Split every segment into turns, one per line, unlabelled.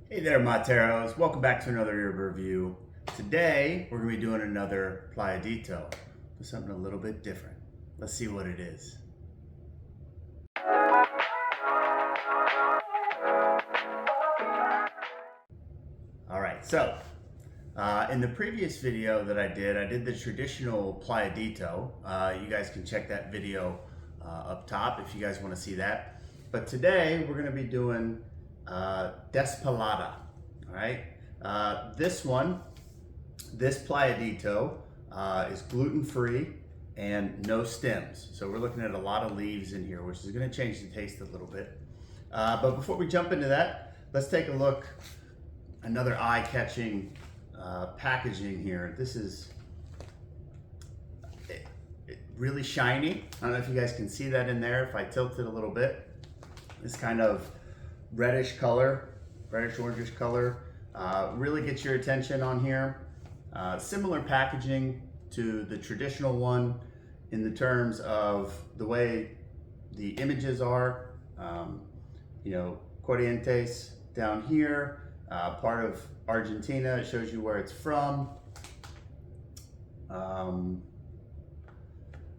Hey there, materoes. Welcome back to another Yerba review. Today, we're going to be doing another Playadito. Something a little bit different. Let's see what it is. All right, so in the previous video that I did the traditional Playadito. You guys can check that video up top if you guys want to see that. But today, we're going to be doing Despalada. All right, this Playadito is gluten-free and no stems. So we're looking at a lot of leaves in here, which is going to change the taste a little bit. But before we jump into that, let's take a look. Another eye-catching packaging here. This is really shiny. I don't know if you guys can see that in there. If I tilt it a little bit, this kind of reddish color, reddish orangish color, really gets your attention on here. Similar packaging to the traditional one in the terms of the way the images are. Corrientes down here, part of Argentina. It shows you where it's from.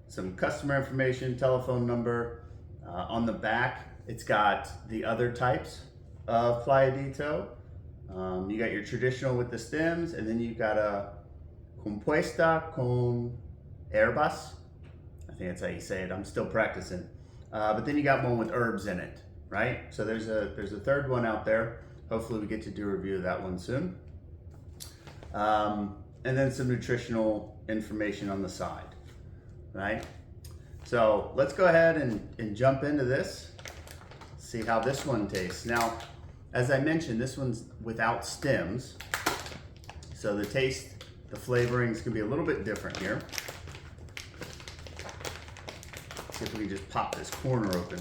Some customer information, telephone number. On the back, it's got the other types of Playadito. You got your traditional with the stems, and then you've got a compuesta con herbas. I think that's how you say it. I'm still practicing. But then you got one with herbs in it, right? So there's a third one out there. Hopefully we get to do a review of that one soon. And then some nutritional information on the side, right? So let's go ahead and jump into this. See how this one tastes. Now, as I mentioned, this one's without stems. So the taste, the flavorings can be a little bit different here. See if we can just pop this corner open.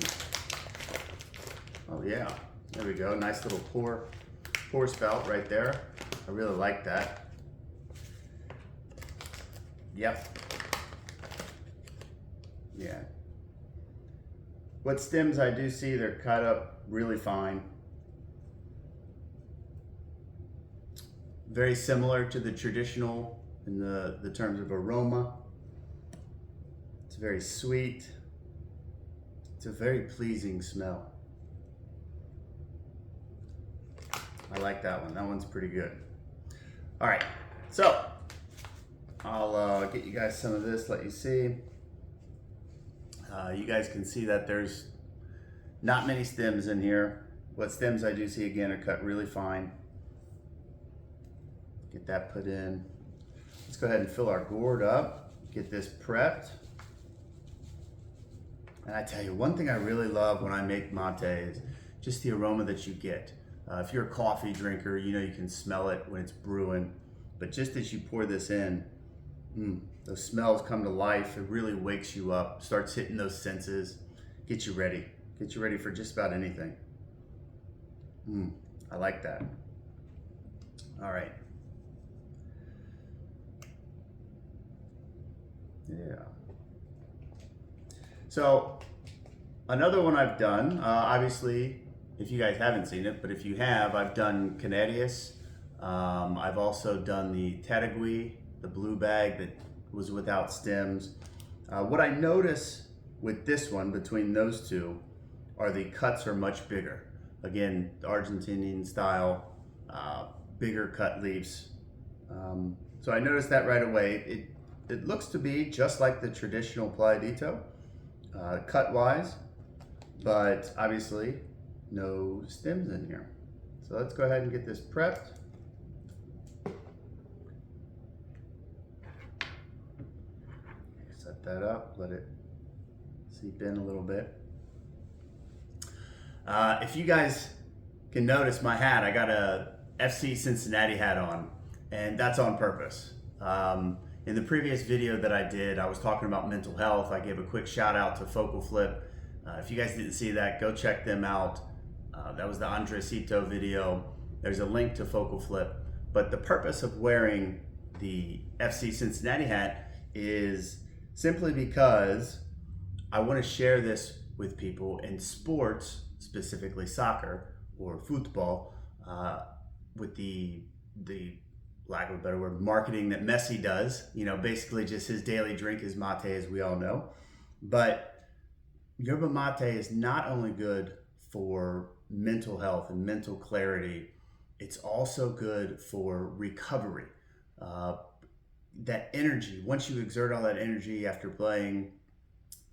Oh yeah, there we go. Nice little pour spout right there. I really like that. Yep. Yeah. What stems I do see, they're cut up really fine. Very similar to the traditional in the terms of aroma. It's very sweet. It's a very pleasing smell. I like that one. That one's pretty good. All right, so I'll get you guys some of this, let you see. You guys can see that there's not many stems in here. What stems I do see, again, are cut really fine. Get that put in. Let's go ahead and fill our gourd up, get this prepped. And I tell you, one thing I really love when I make mate is just the aroma that you get. If you're a coffee drinker, you know you can smell it when it's brewing. But just as you pour this in, those smells come to life. It really wakes you up, starts hitting those senses, gets you ready. Get you ready for just about anything. I like that. All right. Yeah. So another one I've done, obviously, if you guys haven't seen it, but if you have, I've done Canarias. I've also done the Taragui, the blue bag that was without stems. What I notice with this one, between those two, are the cuts are much bigger. Again, the Argentinian style, bigger cut leaves. So I noticed that right away. It looks to be just like the traditional Playadito, cut-wise, but obviously no stems in here. So let's go ahead and get this prepped. Set that up, let it seep in a little bit. If you guys can notice my hat, I got a FC Cincinnati hat on, and that's on purpose. In the previous video that I did, I was talking about mental health. I gave a quick shout out to Focal Flip. If you guys didn't see that, go check them out. That was the Andresito video. There's a link to Focal Flip. But the purpose of wearing the FC Cincinnati hat is simply because I want to share this with people in sports, specifically soccer or football. with the lack of a better word, marketing that Messi does. You know, basically just his daily drink is mate, as we all know. But yerba mate is not only good for mental health and mental clarity, it's also good for recovery. Uh, that energy, once you exert all that energy after playing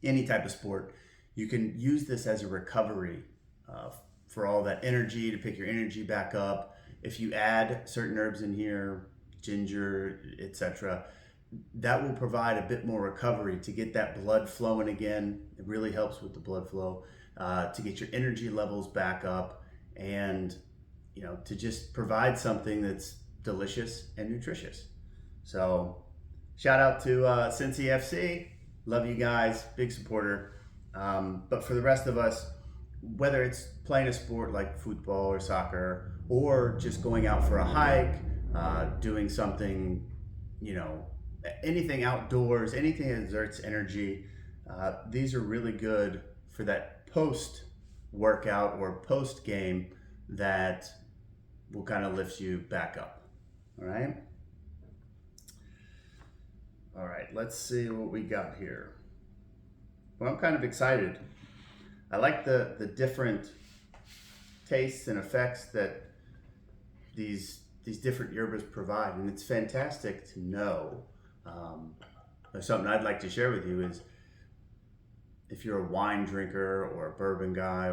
any type of sport, you can use this as a recovery uh, for all that energy, to pick your energy back up. If you add certain herbs in here, ginger, etc., that will provide a bit more recovery to get that blood flowing again. It really helps with the blood flow, to get your energy levels back up, and to just provide something that's delicious and nutritious. So shout out to Cincy FC. Love you guys, big supporter. But for the rest of us, whether it's playing a sport like football or soccer, or just going out for a hike, doing something, anything outdoors, anything that exerts energy, these are really good for that post workout or post game that will kind of lift you back up. All right. All right, let's see what we got here. Well, I'm kind of excited. I like the different tastes and effects that these different yerbas provide, and it's fantastic to know. Something I'd like to share with you is, if you're a wine drinker or a bourbon guy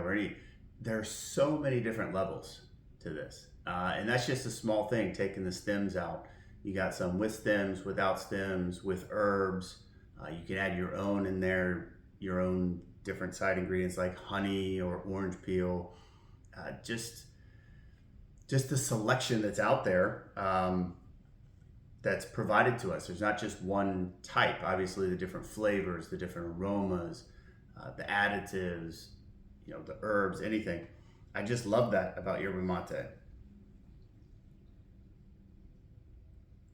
there are so many different levels to this, and that's just a small thing. Taking the stems out, you got some with stems, without stems, with herbs. You can add your own in there, your own different side ingredients like honey or orange peel. Just the selection that's out there, that's provided to us. There's not just one type. Obviously, the different flavors, the different aromas, the additives, the herbs, anything. I just love that about yerba mate.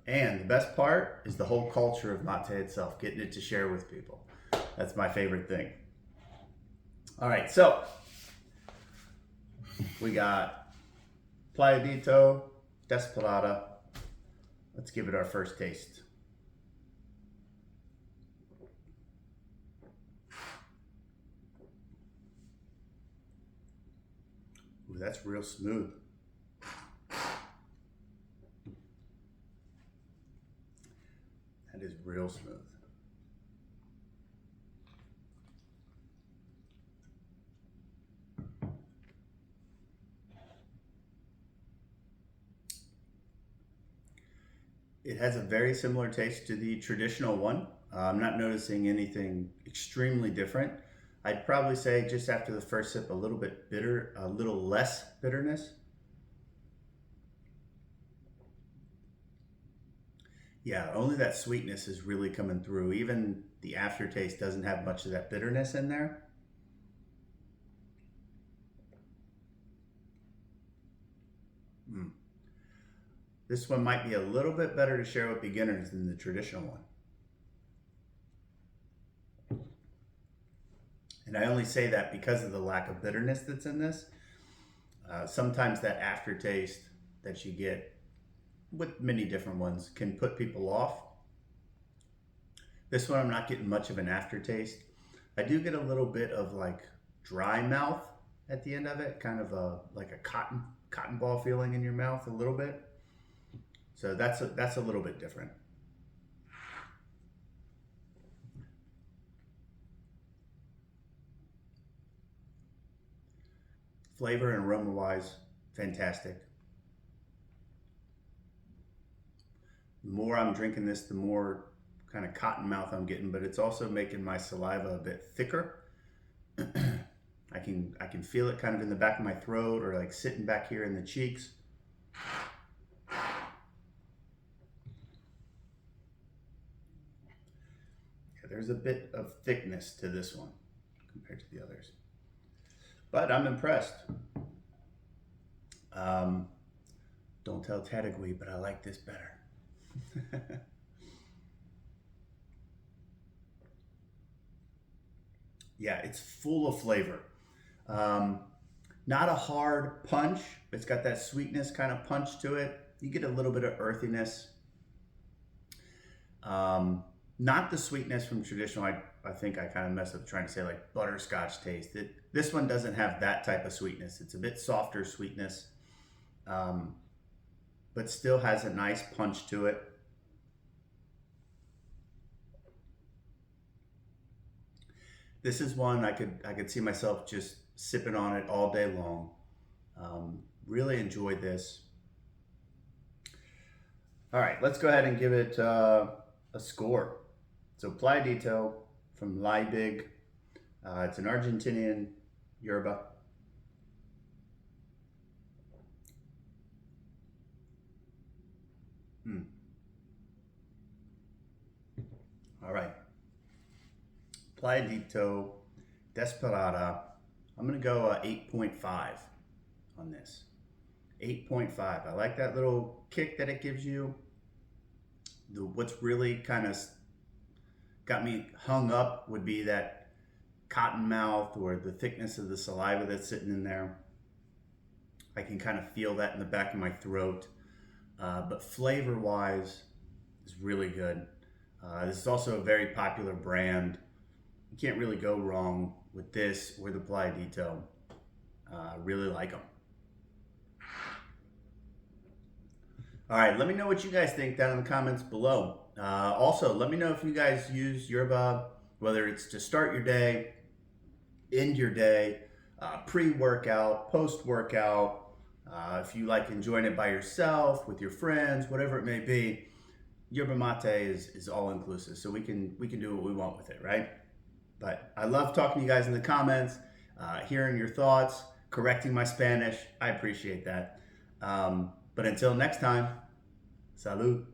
And the best part is the whole culture of mate itself, getting it to share with people. That's my favorite thing. All right, so we got Playadito Despalada. Let's give it our first taste. Ooh, that's real smooth. That is real smooth. It has a very similar taste to the traditional one. I'm not noticing anything extremely different. I'd probably say just after the first sip, a little bit bitter, a little less bitterness. Yeah, only that sweetness is really coming through. Even the aftertaste doesn't have much of that bitterness in there. Mm. This one might be a little bit better to share with beginners than the traditional one. And I only say that because of the lack of bitterness that's in this. Sometimes that aftertaste that you get with many different ones can put people off. This one, I'm not getting much of an aftertaste. I do get a little bit of like dry mouth at the end of it, kind of like a cotton ball feeling in your mouth a little bit. So that's a little bit different. Flavor and aroma wise, fantastic. The more I'm drinking this, the more kind of cotton mouth I'm getting, but it's also making my saliva a bit thicker. I can feel it kind of in the back of my throat, or like sitting back here in the cheeks. Yeah, there's a bit of thickness to this one compared to the others, but I'm impressed. Don't tell Tadagui, but I like this better. Yeah, it's full of flavor. Not a hard punch. It's got that sweetness kind of punch to it. You get a little bit of earthiness. Not the sweetness from traditional. I think I kind of messed up trying to say like butterscotch taste. This one doesn't have that type of sweetness. It's a bit softer sweetness, but still has a nice punch to it. This is one I could see myself just sipping on it all day long. Really enjoyed this. All right, let's go ahead and give it a score. So Playadito from Liebig. It's an Argentinian Yerba. All right. Playadito Despalada. I'm gonna go 8.5 on this. 8.5. I like that little kick that it gives you. What's really kind of got me hung up would be that cotton mouth or the thickness of the saliva that's sitting in there. I can kind of feel that in the back of my throat. But flavor wise, is really good. This is also a very popular brand. You can't really go wrong with this or the Playadito. Really like them. All right, let me know what you guys think down in the comments below. Also, let me know if you guys use Yerba, whether it's to start your day, end your day, pre-workout, post-workout, if you like enjoying it by yourself, with your friends, whatever it may be. Yerba mate is all inclusive, so we can do what we want with it, right? But I love talking to you guys in the comments, hearing your thoughts, correcting my Spanish. I appreciate that. But until next time, salud.